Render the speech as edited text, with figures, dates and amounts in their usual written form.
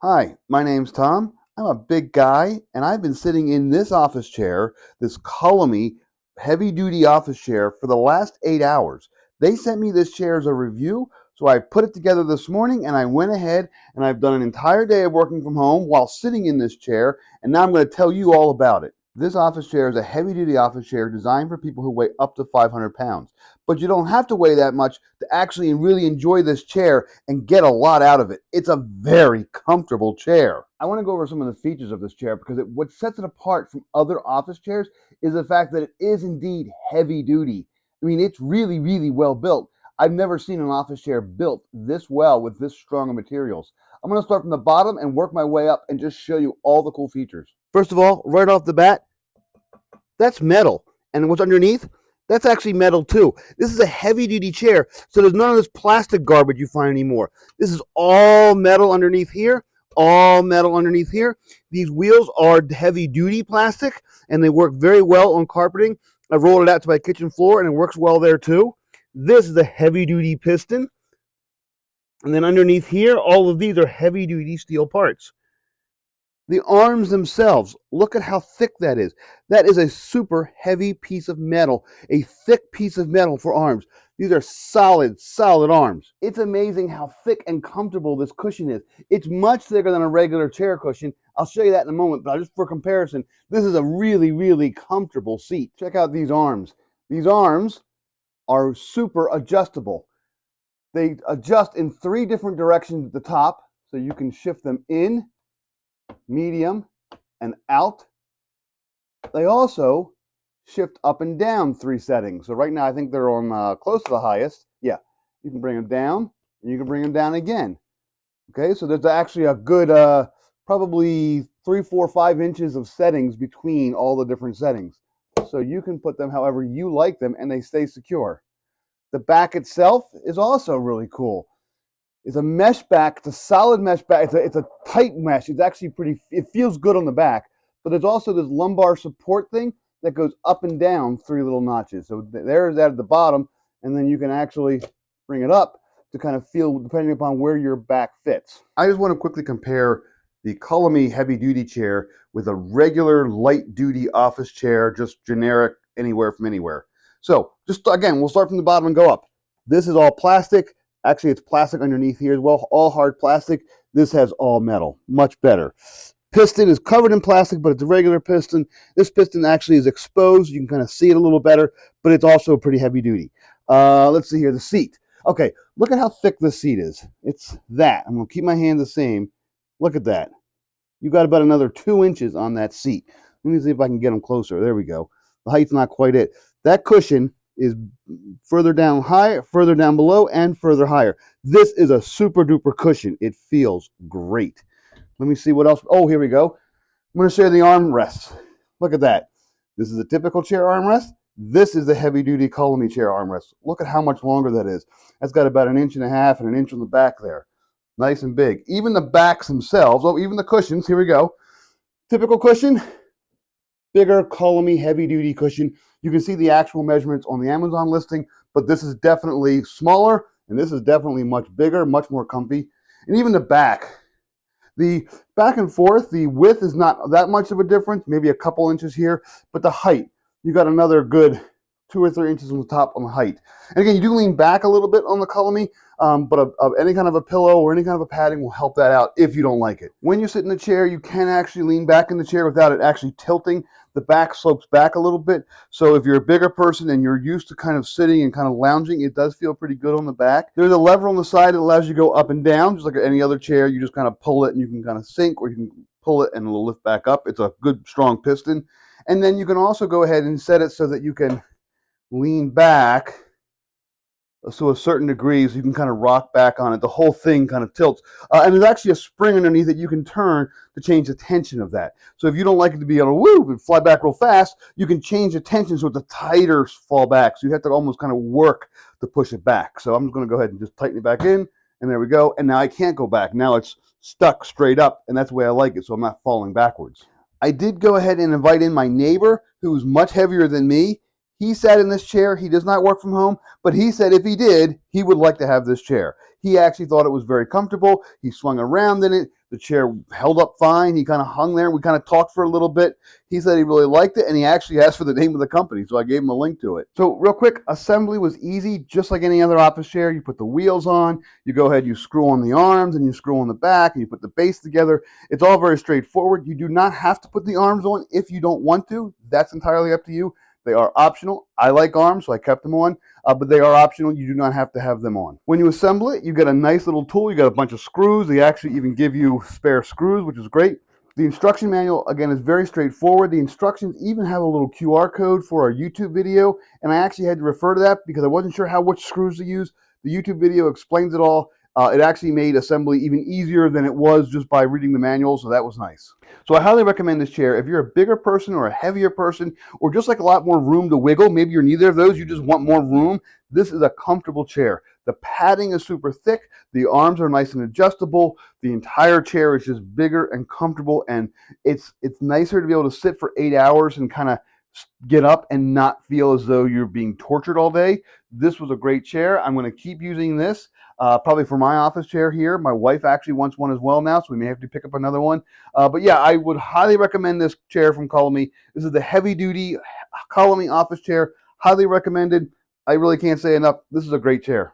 Hi, my name's Tom. I'm a big guy, and I've been sitting in this office chair, this Colony heavy duty office chair, for the last 8 hours. They sent me this chair as a review, so I put it together this morning and I went ahead and I've done an entire day of working from home while sitting in this chair, and now I'm going to tell you all about it. This office chair is a heavy duty office chair designed for people who weigh up to 500 pounds. But you don't have to weigh that much to actually really enjoy this chair and get a lot out of it. It's a very comfortable chair. I want to go over some of the features of this chair because what sets it apart from other office chairs is the fact that it is indeed heavy duty. I mean, it's really, really well built. I've never seen an office chair built this well with this strong of materials. I'm going to start from the bottom and work my way up and just show you all the cool features. First of all, right off the bat, that's metal. And what's underneath? That's actually metal too. This is a heavy duty chair, so there's none of this plastic garbage you find anymore. This is all metal underneath here, all metal underneath here. These wheels are heavy duty plastic, and they work very well on carpeting. I rolled it out to my kitchen floor, and it works well there too. This is a heavy duty piston. And then underneath here, all of these are heavy duty steel parts. The arms themselves, look at how thick that is. That is a super heavy piece of metal, a thick piece of metal for arms. These are solid, solid arms. It's amazing how thick and comfortable this cushion is. It's much thicker than a regular chair cushion. I'll show you that in a moment, but just for comparison, this is a really, really comfortable seat. Check out these arms. These arms are super adjustable. They adjust in 3 different directions at the top, so you can shift them in, medium, and out. They also shift up and down 3 settings. So right now I think they're on close to the highest. Yeah, you can bring them down and you can bring them down again. Okay, so there's actually a good probably 3, 4, 5 inches of settings between all the different settings. So you can put them however you like them and they stay secure. The back itself is also really cool. It's a mesh back. It's a solid mesh back. It's a tight mesh. It's actually it feels good on the back. But there's also this lumbar support thing that goes up and down 3 little notches. So there's that at the bottom, and then you can actually bring it up to kind of feel, depending upon where your back fits. I just want to quickly compare the Colony heavy duty chair with a regular light duty office chair, just generic anywhere from anywhere. So just again, we'll start from the bottom and go up. This is all plastic. Actually, it's plastic underneath here as well, all hard plastic. This has all metal, much better. Piston is covered in plastic, but it's a regular piston. This piston actually is exposed. You can kind of see it a little better, but it's also pretty heavy duty. Let's see here, the seat. Okay, look at how thick this seat is. It's that. I'm going to keep my hand the same. Look at that. You got about another 2 inches on that seat. Let me see if I can get them closer. There we go. The height's not quite it. That cushion is further down higher, further down below, and further higher. This is a super duper cushion. It feels great. Let me see what else. Oh, here we go. I'm going to show you the armrests. Look at that. This is a typical chair armrest. This is the heavy duty Colony chair armrest. Look at how much longer that is. That's got about 1.5 inches and 1 inch on the back there. Nice and big. Even the backs themselves, oh, even the cushions, here we go. Typical cushion, bigger Colony heavy duty cushion. You can see the actual measurements on the Amazon listing, but this is definitely smaller, and this is definitely much bigger, much more comfy. And even the back and forth, the width is not that much of a difference, maybe a couple inches here, but the height, you got another good 2 or 3 inches on the top on the height. And again, you do lean back a little bit on the Colony, but any kind of a pillow or any kind of a padding will help that out if you don't like it. When you sit in the chair, you can actually lean back in the chair without it actually tilting. The back slopes back a little bit, so if you're a bigger person and you're used to kind of sitting and kind of lounging, it does feel pretty good on the back. There's a lever on the side that allows you to go up and down, just like any other chair. You just kind of pull it and you can kind of sink, or you can pull it and it'll lift back up. It's a good, strong piston. And then you can also go ahead and set it so that you can lean back to a certain degree, so you can kind of rock back on it. The whole thing kind of tilts. And there's actually a spring underneath that you can turn to change the tension of that. So if you don't like it to be able to woo and fly back real fast, you can change the tension so it's a tighter fall back. So you have to almost kind of work to push it back. So I'm just going to go ahead and just tighten it back in, and there we go. And now I can't go back. Now it's stuck straight up, and that's the way I like it, so I'm not falling backwards. I did go ahead and invite in my neighbor, who's much heavier than me. He sat in this chair. He does not work from home, but he said if he did, he would like to have this chair. He actually thought it was very comfortable. He swung around in it. The chair held up fine. He kind of hung there. We kind of talked for a little bit. He said he really liked it, and he actually asked for the name of the company, so I gave him a link to it. So real quick, assembly was easy, just like any other office chair. You put the wheels on, you go ahead, you screw on the arms, and you screw on the back, and you put the base together. It's all very straightforward. You do not have to put the arms on if you don't want to. That's entirely up to you. They are optional. I like arms, so I kept them on, but they are optional. You do not have to have them on. When you assemble it, you get a nice little tool. You got a bunch of screws. They actually even give you spare screws, which is great. The instruction manual, again, is very straightforward. The instructions even have a little QR code for our YouTube video, and I actually had to refer to that because I wasn't sure which screws to use. The YouTube video explains it all. It actually made assembly even easier than it was just by reading the manual, so that was nice. So I highly recommend this chair. If you're a bigger person or a heavier person, or just like a lot more room to wiggle, maybe you're neither of those, you just want more room, this is a comfortable chair. The padding is super thick, the arms are nice and adjustable, the entire chair is just bigger and comfortable, and it's nicer to be able to sit for 8 hours and kind of get up and not feel as though you're being tortured all day. This was a great chair. I'm going to keep using this. Probably for my office chair here. My wife actually wants one as well now, so we may have to pick up another one. But yeah, I would highly recommend this chair from Colony. This is the heavy-duty Colony office chair. Highly recommended. I really can't say enough. This is a great chair.